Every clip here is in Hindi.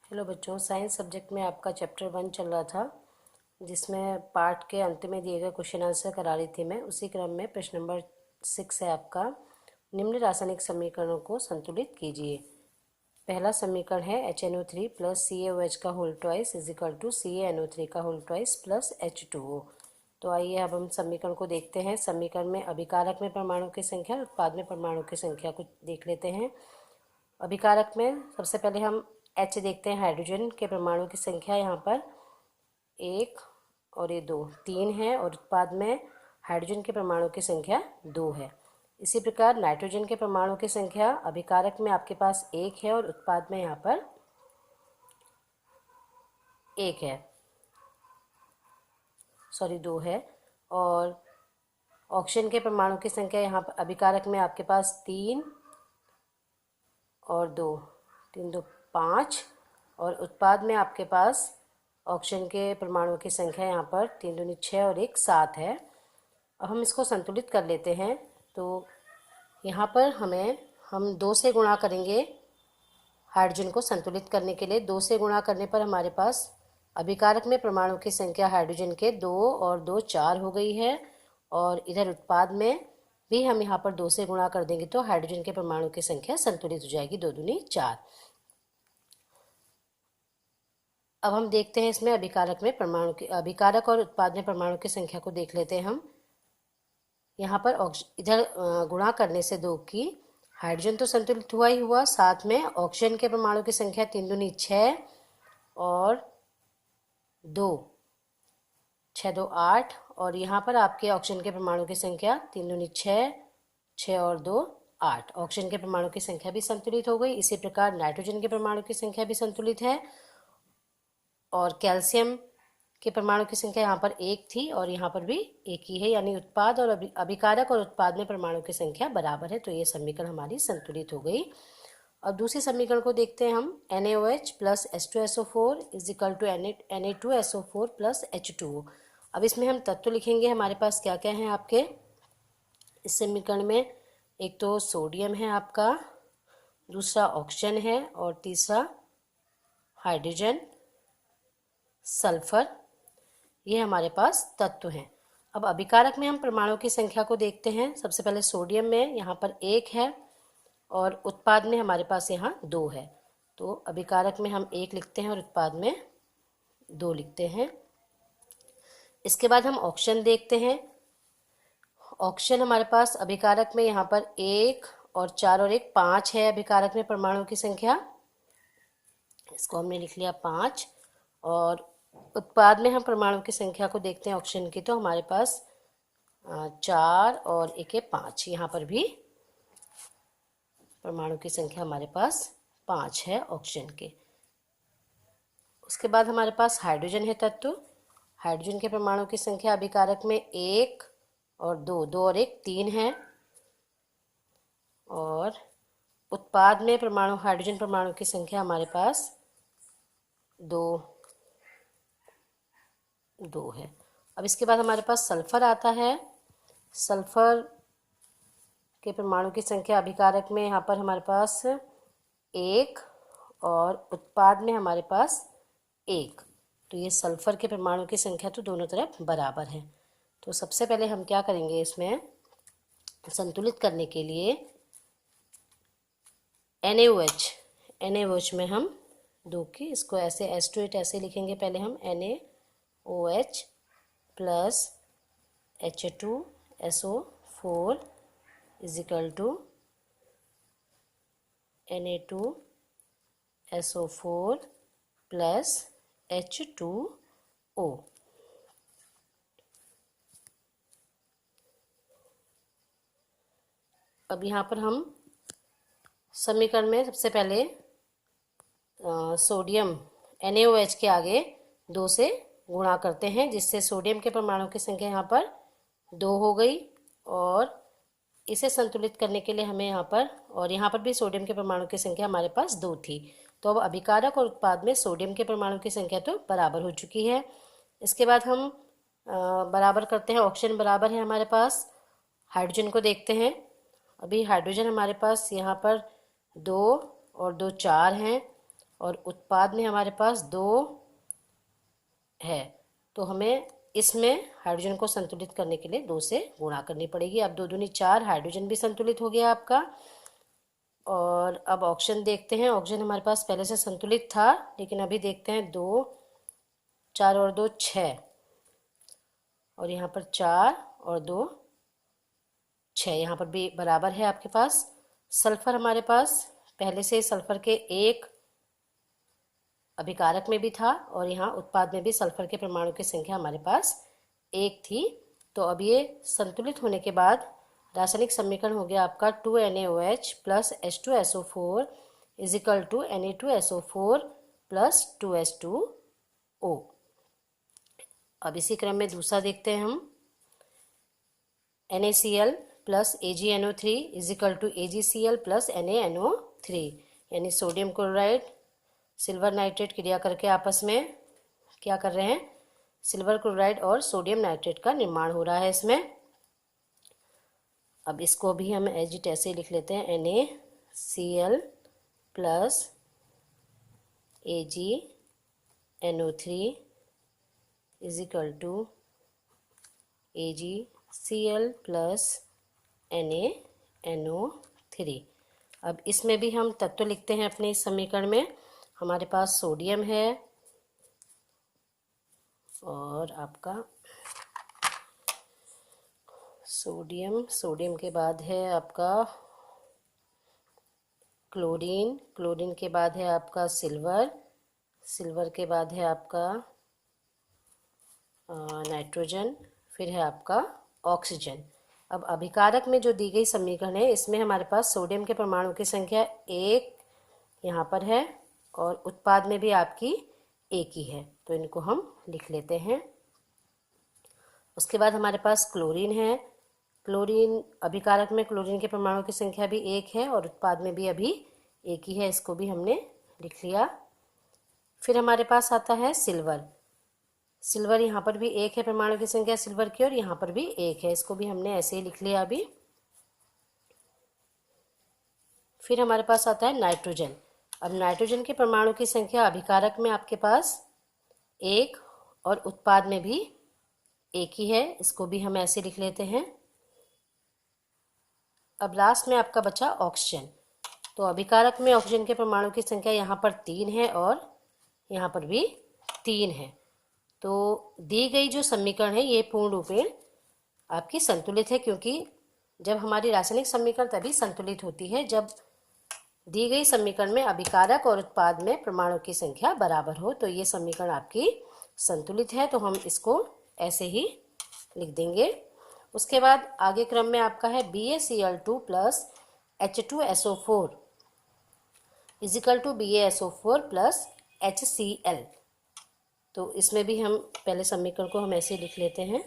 हेलो बच्चों, साइंस सब्जेक्ट में आपका चैप्टर 1 चल रहा था, जिसमें पार्ट के अंत में दिए गए क्वेश्चन आंसर करा रही थी मैं। उसी क्रम में प्रश्न नंबर 6 है आपका। निम्न रासायनिक समीकरणों को संतुलित कीजिए। पहला समीकरण है HNO3 प्लस CaOH का whole twice is equal to CaNO3 का होल ट्वाइस प्लस H2O। तो आइए अब हम समीकरण को देखते हैं। समीकरण में अभिकारक में परमाणु की संख्या और उत्पाद में परमाणु की संख्या को देख लेते हैं। अभिकारक में सबसे पहले हम H देखते हैं। हाइड्रोजन के परमाणु की संख्या यहाँ पर 1 और ये 2 3 है, और उत्पाद में हाइड्रोजन के परमाणु की संख्या 2 है। इसी प्रकार नाइट्रोजन के परमाणु की संख्या अभिकारक में आपके पास 1 है और उत्पाद में यहाँ पर 1 है, 2 है। और ऑक्सीजन के परमाणु की संख्या यहाँ पर अभिकारक में आपके पास 3 और 2, 3 2 5, और उत्पाद में आपके पास ऑक्सीजन के परमाणु की संख्या यहाँ पर 3 दूनी 6 और 1 7 है। अब हम इसको संतुलित कर लेते हैं। तो यहाँ पर हम 2 से गुणा करेंगे। हाइड्रोजन को संतुलित करने के लिए 2 से गुणा करने पर हमारे पास अभिकारक में परमाणु की संख्या हाइड्रोजन के 2 और 2 4 हो गई है, और इधर उत्पाद में भी हम यहाँ पर 2 से गुणा कर देंगे तो हाइड्रोजन के परमाणु की संख्या संतुलित हो जाएगी, 2 दूनी 4। अब हम देखते हैं इसमें अभिकारक और उत्पाद में परमाणु की संख्या को देख लेते हैं हम। यहाँ पर इधर गुणा करने से 2 की हाइड्रोजन तो संतुलित हुआ ही हुआ, साथ में ऑक्सीजन के परमाणु की संख्या 3 दूनी 6 और 2 6 2 8, और यहाँ पर आपके ऑक्सीजन के परमाणु की संख्या 3 दूनी 6 6 और 2 8। ऑक्सीजन के परमाणु की संख्या भी संतुलित हो गई। इसी प्रकार नाइट्रोजन के परमाणु की संख्या भी संतुलित है, और कैल्शियम के परमाणु की संख्या यहाँ पर 1 थी और यहाँ पर भी 1 ही है, यानी उत्पाद और अभिकारक और उत्पाद में परमाणु की संख्या बराबर है। तो ये समीकरण हमारी संतुलित हो गई। अब दूसरे समीकरण को देखते हैं हम। NaOH plus H2SO4 is equal to Na2SO4 plus H2O। अब इसमें हम तत्व लिखेंगे। हमारे पास क्या क्या है आपके इस समीकरण में। एक तो सोडियम है आपका, दूसरा ऑक्सीजन है, और तीसरा हाइड्रोजन, सल्फर, ये हमारे पास तत्व हैं। अब अभिकारक में हम परमाणु की संख्या को देखते हैं। सबसे पहले सोडियम में यहाँ पर 1 है, और उत्पाद में हमारे पास यहाँ 2 है। तो अभिकारक में हम 1 लिखते हैं और उत्पाद में 2 लिखते हैं। इसके बाद हम ऑक्सीजन देखते हैं। ऑक्सीजन हमारे पास अभिकारक में यहाँ पर 1 और 4 और 1 5 है। अभिकारक में परमाणु की संख्या, इसको हमने लिख लिया 5। और उत्पाद में हम परमाणु की संख्या को देखते हैं ऑक्सीजन की, तो हमारे पास 4 और 1 5, यहाँ पर भी परमाणु की संख्या हमारे पास 5 है ऑक्सीजन के। उसके बाद हमारे पास हाइड्रोजन है तत्व। हाइड्रोजन के परमाणु की संख्या अभिकारक में 1 और 2, 2 और 1 3 है, और उत्पाद में हाइड्रोजन परमाणु की संख्या हमारे पास 2 है। अब इसके बाद हमारे पास सल्फर आता है। सल्फर के परमाणु की संख्या अभिकारक में यहाँ पर हमारे पास 1 और उत्पाद में हमारे पास 1। तो ये सल्फर के परमाणु की संख्या तो दोनों तरफ बराबर है। तो सबसे पहले हम क्या करेंगे, इसमें संतुलित करने के लिए NaOH में हम 2 की, इसको ऐसे H2 ऐसे लिखेंगे। पहले हम NaOH plus H2SO4 is equal to Na2SO4 plus H2O। अब यहाँ पर हम समीकरण में सबसे पहले सोडियम NaOH के आगे 2 से गुणा करते हैं, जिससे सोडियम के परमाणु की संख्या यहाँ पर 2 हो गई। और इसे संतुलित करने के लिए हमें यहाँ पर भी सोडियम के परमाणु की संख्या हमारे पास 2 थी। तो अब अभिकारक और उत्पाद में सोडियम के परमाणु की संख्या तो बराबर हो चुकी है। इसके बाद हम बराबर करते हैं। ऑक्सीजन बराबर है हमारे पास। हाइड्रोजन को देखते हैं। अभी हाइड्रोजन हमारे पास यहाँ पर 2 और 2 4 हैं, और उत्पाद में हमारे पास 2 है, तो हमें इसमें हाइड्रोजन को संतुलित करने के लिए 2 से गुणा करनी पड़ेगी। अब 2 दूनी 4, हाइड्रोजन भी संतुलित हो गया आपका। और अब ऑक्सीजन देखते हैं। ऑक्सीजन हमारे पास पहले से संतुलित था, लेकिन अभी देखते हैं 2, 4 और 2 6, और यहाँ पर 4 और 2 6, यहाँ पर भी बराबर है आपके पास। सल्फर हमारे पास पहले से सल्फर के 1 अभिकारक में भी था, और यहाँ उत्पाद में भी सल्फर के परमाणु की संख्या हमारे पास 1 थी। तो अब ये संतुलित होने के बाद रासायनिक समीकरण हो गया आपका 2NaOH plus H2SO4 is equal to Na2SO4 plus 2H2O। अब इसी क्रम में दूसरा देखते हैं हम। NaCl plus AgNO3 is equal to AgCl plus NaNO3, यानी सोडियम क्लोराइड सिल्वर नाइट्रेट क्रिया करके आपस में क्या कर रहे हैं, सिल्वर क्लोराइड और सोडियम नाइट्रेट का निर्माण हो रहा है इसमें। अब इसको भी हम एज इट ऐसे लिख लेते हैं, NaCl plus AgNO3 is equal to AgCl plus NaNO3। अब इसमें भी हम तत्व लिखते हैं अपने इस समीकरण में। हमारे पास सोडियम है, और आपका सोडियम के बाद है आपका क्लोरीन, क्लोरीन के बाद है आपका सिल्वर के बाद है आपका नाइट्रोजन, फिर है आपका ऑक्सीजन। अब अभिकारक में जो दी गई समीकरण है, इसमें हमारे पास सोडियम के परमाणु की संख्या 1 यहाँ पर है, और उत्पाद में भी आपकी 1 ही है, तो इनको हम लिख लेते हैं। उसके बाद हमारे पास क्लोरीन है। क्लोरीन अभिकारक में क्लोरीन के परमाणु की संख्या भी 1 है, और उत्पाद में भी अभी 1 ही है, इसको भी हमने लिख लिया। फिर हमारे पास आता है सिल्वर यहाँ पर भी 1 है परमाणु की संख्या सिल्वर की, और यहाँ पर भी 1 है, इसको भी हमने ऐसे ही लिख लिया अभी। फिर हमारे पास आता है नाइट्रोजन। अब नाइट्रोजन के परमाणु की संख्या अभिकारक में आपके पास 1 और उत्पाद में भी 1 ही है, इसको भी हम ऐसे लिख लेते हैं। अब लास्ट में आपका बचा ऑक्सीजन। तो अभिकारक में ऑक्सीजन के परमाणु की संख्या यहाँ पर 3 है, और यहाँ पर भी 3 है। तो दी गई जो समीकरण है ये पूर्ण रूपेण आपकी संतुलित है, क्योंकि जब हमारी रासायनिक समीकरण तभी संतुलित होती है जब दी गई समीकरण में अभिकारक और उत्पाद में परमाणु की संख्या बराबर हो। तो ये समीकरण आपकी संतुलित है, तो हम इसको ऐसे ही लिख देंगे। उसके बाद आगे क्रम में आपका है BaCl2 plus H2SO4 is equal to BaSO4 plus HCl। तो इसमें भी हम पहले समीकरण को हम ऐसे लिख लेते हैं,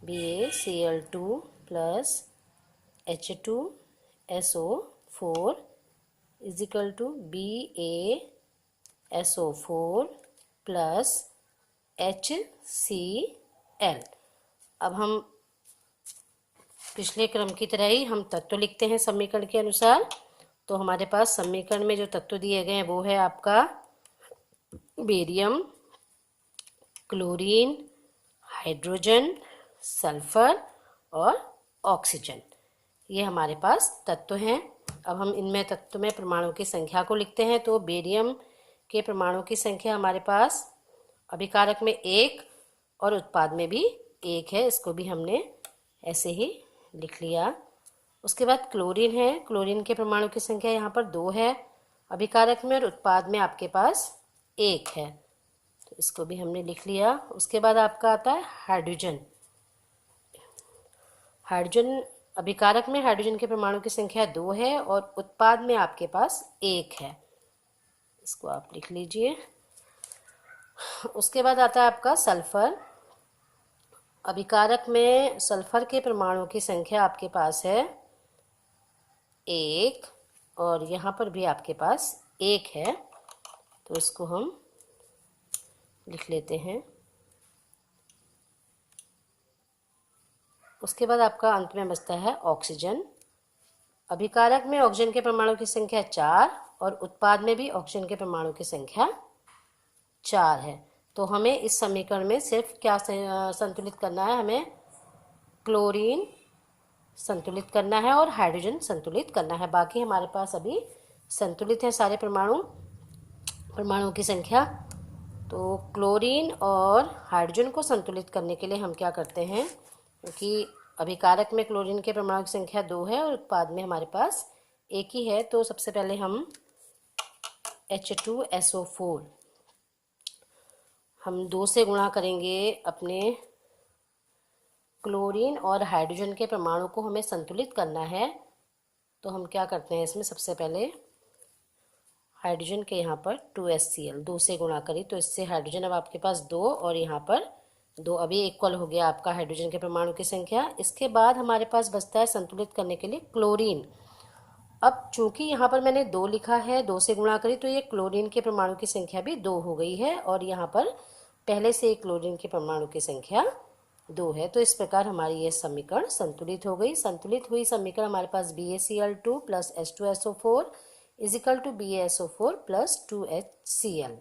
BaCl2 plus H2SO4 is equal to BaSO4 plus HCl। अब हम पिछले क्रम की तरह ही हम तत्व लिखते हैं समीकरण के अनुसार। तो हमारे पास समीकरण में जो तत्व दिए गए हैं वो है आपका बेरियम, क्लोरीन, हाइड्रोजन, सल्फर और ऑक्सीजन। ये हमारे पास तत्व हैं। अब हम इनमें तत्व में परमाणु की संख्या को लिखते हैं। तो बेरियम के परमाणु की संख्या हमारे पास अभिकारक में 1 और उत्पाद में भी 1 है, इसको भी हमने ऐसे ही लिख लिया। उसके बाद क्लोरीन है। क्लोरीन के परमाणु की संख्या यहाँ पर 2 है अभिकारक में, और उत्पाद में आपके पास 1 है, तो इसको भी हमने लिख लिया। उसके बाद आपका आता है हाइड्रोजन। अभिकारक में हाइड्रोजन के परमाणु की संख्या 2 है, और उत्पाद में आपके पास 1 है, इसको आप लिख लीजिए। उसके बाद आता है आपका सल्फर। अभिकारक में सल्फर के परमाणु की संख्या आपके पास है 1, और यहाँ पर भी आपके पास 1 है, तो इसको हम लिख लेते हैं। उसके बाद आपका अंत में बचता है ऑक्सीजन। अभिकारक में ऑक्सीजन के परमाणु की संख्या 4, और उत्पाद में भी ऑक्सीजन के परमाणु की संख्या 4 है। तो हमें इस समीकरण में सिर्फ क्या संतुलित करना है, हमें क्लोरीन संतुलित करना है और हाइड्रोजन संतुलित करना है। बाकी हमारे पास अभी संतुलित है सारे परमाणुओं की संख्या। तो क्लोरीन और हाइड्रोजन को संतुलित करने के लिए हम क्या करते हैं, क्योंकि अभिकारक में क्लोरीन के परमाणु की संख्या 2 है और उत्पाद में हमारे पास एक ही है, तो सबसे पहले हम H2SO4 हम 2 से गुणा करेंगे अपने क्लोरीन और हाइड्रोजन के परमाणु को हमें संतुलित करना है। तो हम क्या करते हैं, इसमें सबसे पहले हाइड्रोजन के यहाँ पर 2HCl 2 से गुणा करी, तो इससे हाइड्रोजन अब आपके पास 2 और यहाँ पर 2 अभी इक्वल हो गया आपका हाइड्रोजन के परमाणु की संख्या। इसके बाद हमारे पास बचता है संतुलित करने के लिए क्लोरीन। अब चूंकि यहाँ पर मैंने 2 लिखा है, 2 से गुणा करी, तो ये क्लोरीन के परमाणु की संख्या भी 2 हो गई है और यहाँ पर पहले से क्लोरीन के परमाणु की संख्या 2 है। तो इस प्रकार हमारी ये समीकरण संतुलित हो गई। संतुलित हुई समीकरण हमारे पास BaCl2 + H2SO4 = BaSO4 + 2HCl।